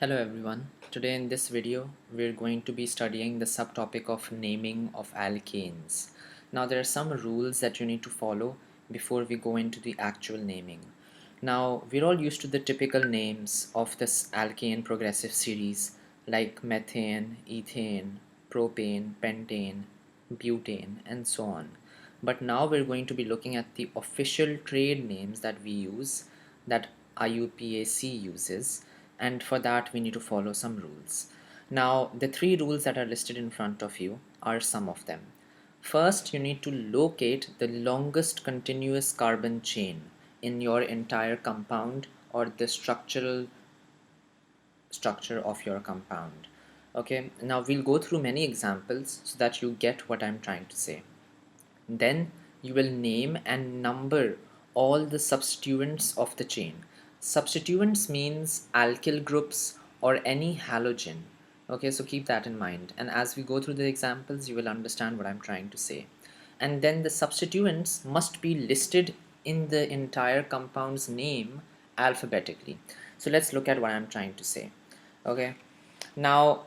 Hello everyone. Today in this video we're going to be studying the subtopic of naming of alkanes. Now there are some rules that you need to follow before we go into the actual naming. Now we're all used to the typical names of this alkane progressive series like methane, ethane, propane, pentane, butane and so on. But now we're going to be looking at the official trade names that we use, that IUPAC uses, and for that we need to follow some rules. Now the three rules that are listed in front of you are some of them. First, you need to locate the longest continuous carbon chain in your entire compound or the structure of your compound. Okay, now we'll go through many examples so that you get what I'm trying to say. Then you will name and number all the substituents of the chain. Substituents means alkyl groups or any halogen. Okay, so keep that in mind. And as we go through the examples, you will understand what I'm trying to say. And then the substituents must be listed in the entire compound's name alphabetically. So let's look at what I'm trying to say. Okay, now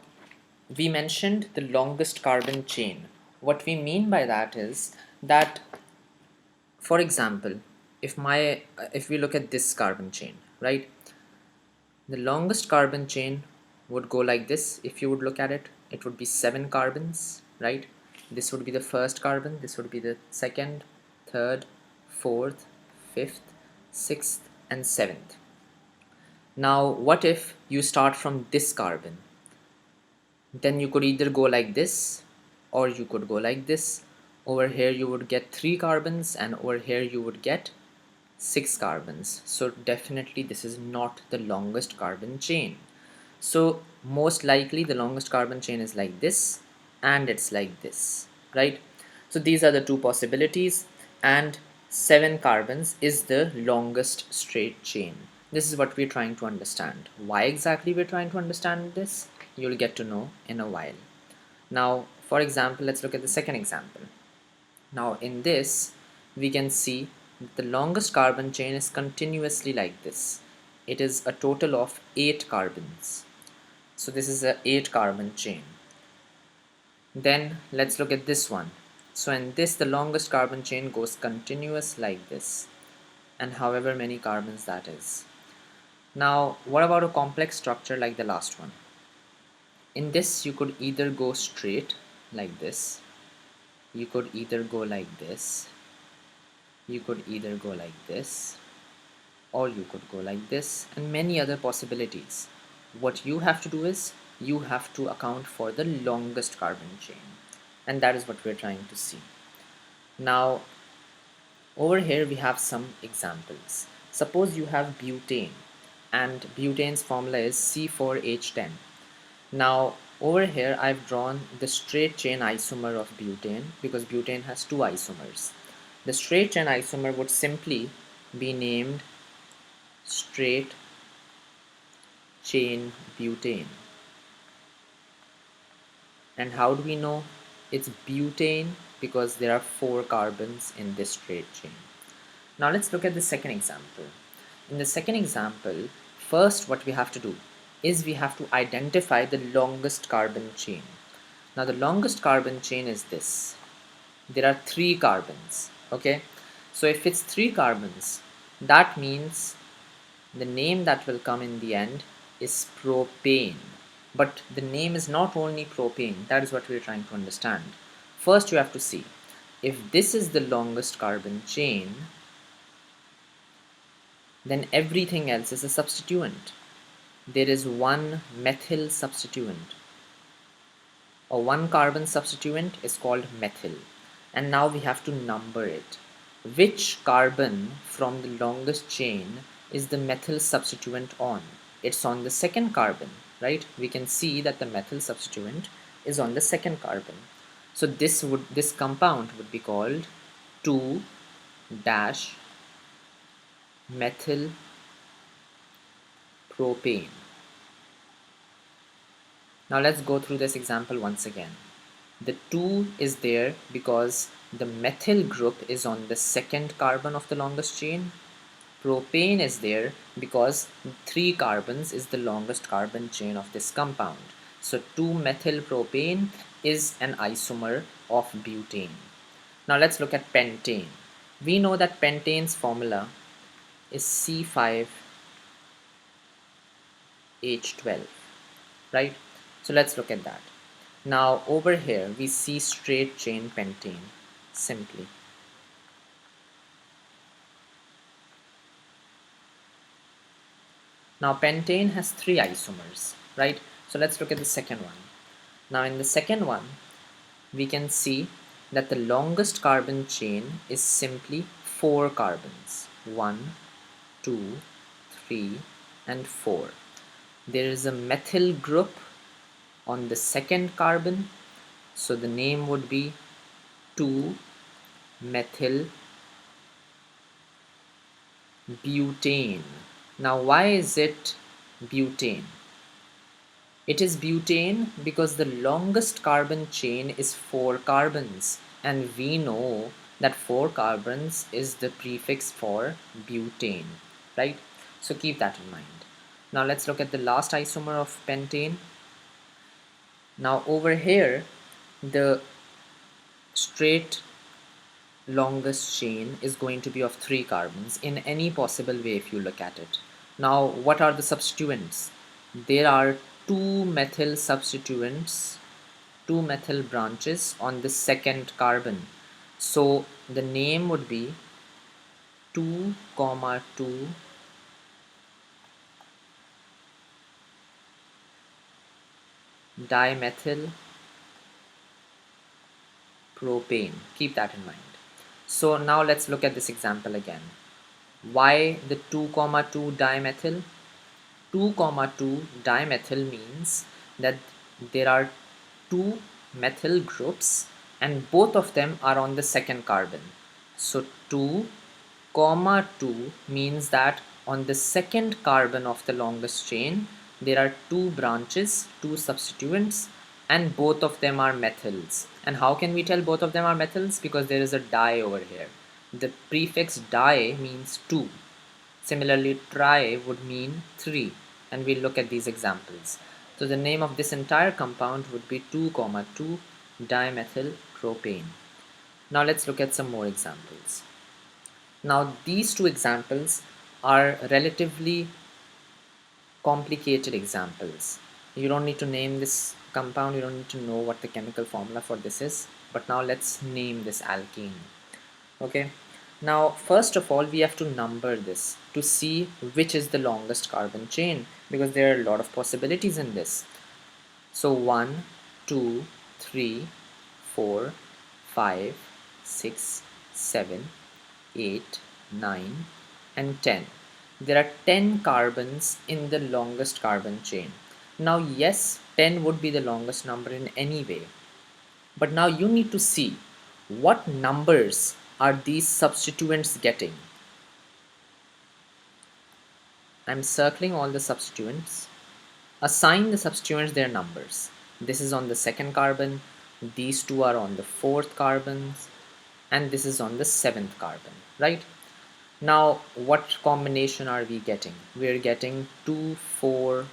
we mentioned the longest carbon chain. What we mean by that is that, for example, if we look at this carbon chain, right, the longest carbon chain would go like this. If you would look at it, it would be 7 carbons, right? This would be the first carbon, this would be the second, third, fourth, fifth, sixth and seventh. Now what if you start from this carbon? Then you could either go like this or you could go like this. Over here you would get 3 carbons and over here you would get 6 carbons. So definitely this is not the longest carbon chain. So most likely the longest carbon chain is like this and it's like this, right? So these are the two possibilities, and 7 carbons is the longest straight chain. This is what we're trying to understand. Why exactly we're trying to understand this, you'll get to know in a while. Now for example, let's look at the second example. Now in this we can see that the longest carbon chain is continuously like this. It is a total of 8 carbons. So this is a 8 carbon chain. Then let's look at this one. So in this, the longest carbon chain goes continuous like this, and however many carbons that is. Now what about a complex structure like the last one? In this you could either go straight like this, you could either go like this, you could either go like this, or you could go like this, and many other possibilities. What you have to do is you have to account for the longest carbon chain, and that is what we're trying to see. Now over here we have some examples. Suppose you have butane, and butane's formula is C4H10. Now over here I've drawn the straight chain isomer of butane because butane has 2 isomers. The straight chain isomer would simply be named straight chain butane. And how do we know it's butane? Because there are 4 carbons in this straight chain. Now let's look at the second example. In the second example, first what we have to do is we have to identify the longest carbon chain. Now the longest carbon chain is this. There are 3 carbons, okay? So if it's 3 carbons, that means the name that will come in the end is propane. But the name is not only propane, that is what we are trying to understand. First you have to see, if this is the longest carbon chain, then everything else is a substituent. There is one methyl substituent, or one carbon substituent is called methyl, and now we have to number it. Which carbon from the longest chain is the methyl substituent on? It's on the second carbon, right? We can see that the methyl substituent is on the second carbon. So this compound would be called 2-methyl propane. Now let's go through this example once again. The 2 is there because the methyl group is on the second carbon of the longest chain. Propane is there because 3 carbons is the longest carbon chain of this compound. So 2-methyl propane is an isomer of butane. Now let's look at pentane. We know that pentane's formula is C5H12, right? So let's look at that. Now over here we see straight chain pentane simply. Now pentane has 3 isomers, right? So let's look at the second one. Now in the second one, we can see that the longest carbon chain is simply 4 carbons. 1, 2, 3, and 4. There is a methyl group on the second carbon, so the name would be 2-methyl butane. Now why is it butane? It is butane because the longest carbon chain is 4 carbons, and we know that 4 carbons is the prefix for butane, right? So keep that in mind. Now let's look at the last isomer of pentane. Now over here, the straight longest chain is going to be of 3 carbons in any possible way if you look at it. Now what are the substituents? There are 2 methyl substituents, 2 methyl branches on the second carbon. So the name would be 2, 2 dimethyl propane. Keep that in mind. So now let's look at this example again. Why the 2, 2 dimethyl? 2, 2 dimethyl means that there are 2 methyl groups and both of them are on the second carbon. So 2, 2 means that on the second carbon of the longest chain there are 2 branches, 2 substituents, and both of them are methyls. And how can we tell both of them are methyls? Because there is a di over here. The prefix di means 2. Similarly, tri would mean 3, and we'll look at these examples. So the name of this entire compound would be 2, 2 dimethyl propane. Now let's look at some more examples. Now these two examples are relatively complicated examples. You don't need to name this compound, you don't need to know what the chemical formula for this is, but now let's name this alkene. Okay, now first of all we have to number this to see which is the longest carbon chain, because there are a lot of possibilities in this. So 1, 2, 3, 4, 5, 6, 7, 8, 9, and 10. There are 10 carbons in the longest carbon chain. Now yes, 10 would be the longest number in any way, but now you need to see what numbers are these substituents getting. I'm circling all the substituents. Assign the substituents their numbers. This is on the second carbon, these two are on the fourth carbons, and this is on the seventh carbon, right? Now what combination are we getting? We're getting 2, 4,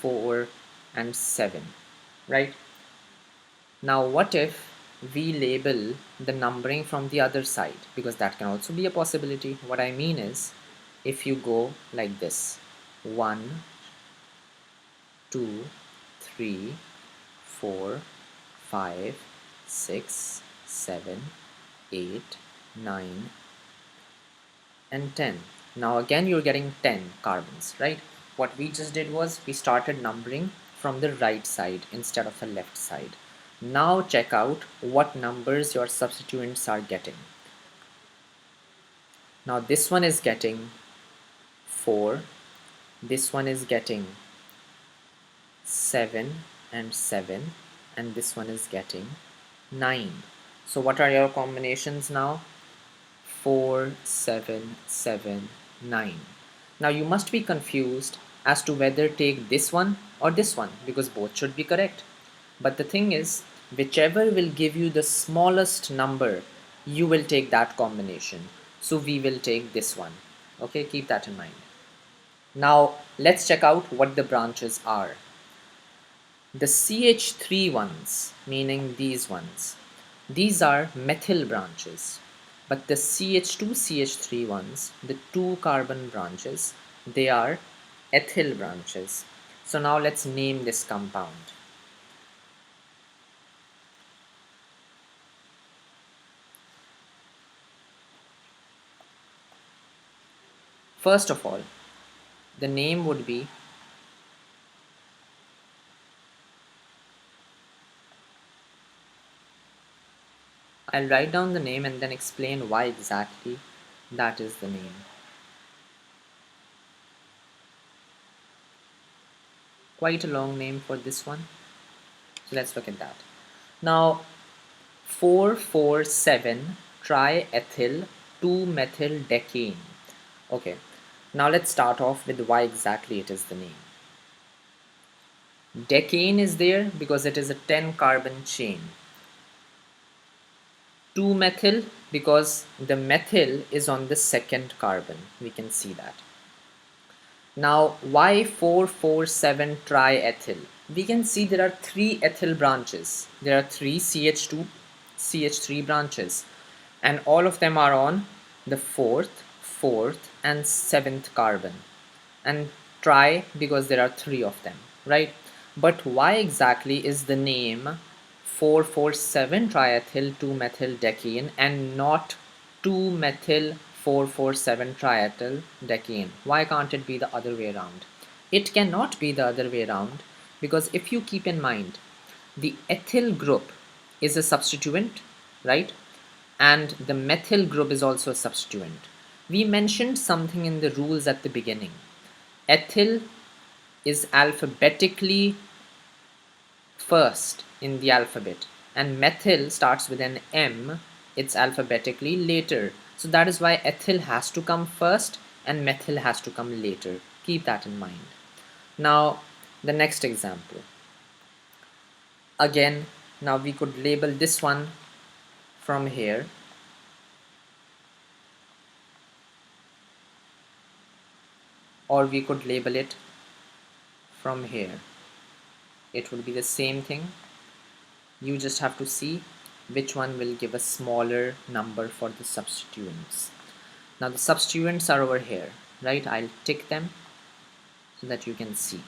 4, and 7, right? Now what if we label the numbering from the other side, because that can also be a possibility. What I mean is, if you go like this, 1, 2, 3, 4, 5, 6, 7, 8, 9, and 10. Now again you're getting 10 carbons, right? What we just did was we started numbering from the right side instead of the left side. Now check out what numbers your substituents are getting. Now this one is getting 4, this one is getting 7 and 7, and this one is getting 9. So what are your combinations now? 4, 7, 7, 9. Now you must be confused as to whether take this one or this one, because both should be correct. But the thing is, whichever will give you the smallest number, you will take that combination. So we will take this one. Okay, keep that in mind. Now let's check out what the branches are. The CH3 ones, meaning these ones, these are methyl branches. But the CH2 CH3 ones, the two carbon branches, they are ethyl branches. So now let's name this compound. First of all, the name would be, I'll write down the name and then explain why exactly that is the name. Quite a long name for this one. So let's look at that. Now 4,4,7 triethyl 2-methyl decane. Okay, now let's start off with why exactly it is the name. Decane is there because it is a 10 carbon chain. 2-methyl because the methyl is on the second carbon. We can see that. Now why 4,4,7 triethyl? We can see there are three ethyl branches. There are three CH2 CH3 branches, and all of them are on the fourth and seventh carbon, and tri because there are three of them, right? But why exactly is the name 4,4,7 triethyl 2-methyl decane and not 2-methyl 4,4,7 triethyl decane? Why can't it be the other way around? It cannot be the other way around because if you keep in mind, the ethyl group is a substituent, right? And the methyl group is also a substituent. We mentioned something in the rules at the beginning. Ethyl is alphabetically first in the alphabet, and methyl starts with an M, it's alphabetically later. So that is why ethyl has to come first and methyl has to come later. Keep that in mind. Now the next example. Again, now we could label this one from here, or we could label it from here. It will be the same thing. You just have to see which one will give a smaller number for the substituents. Now the substituents are over here, right? I'll tick them so that you can see.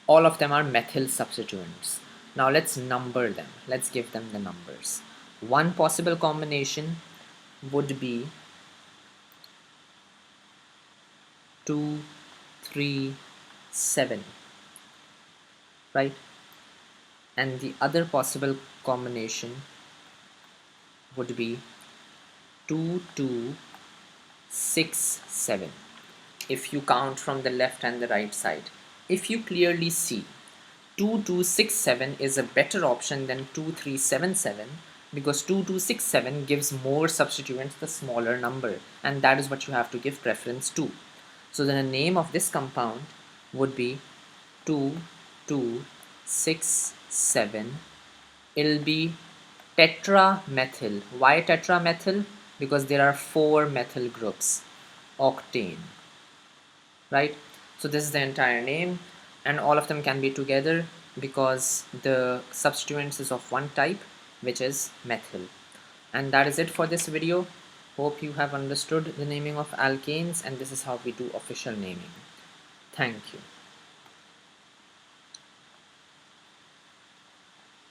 All of them are methyl substituents. Now let's number them. Let's give them the numbers. One possible combination would be 2, 3, 7, right? And the other possible combination would be 2, 2, 6, 7. If you count from the left and the right side, if you clearly see 2267 is a better option than 2377 because 2267 gives more substituents the smaller number, and that is what you have to give preference to. So then the name of this compound would be 2267. It'll be tetramethyl. Why tetramethyl? Because there are 4 methyl groups. Octane, right? So this is the entire name, and all of them can be together because the substituents is of one type, which is methyl. And that is it for this video. Hope you have understood the naming of alkanes, and this is how we do official naming. Thank you.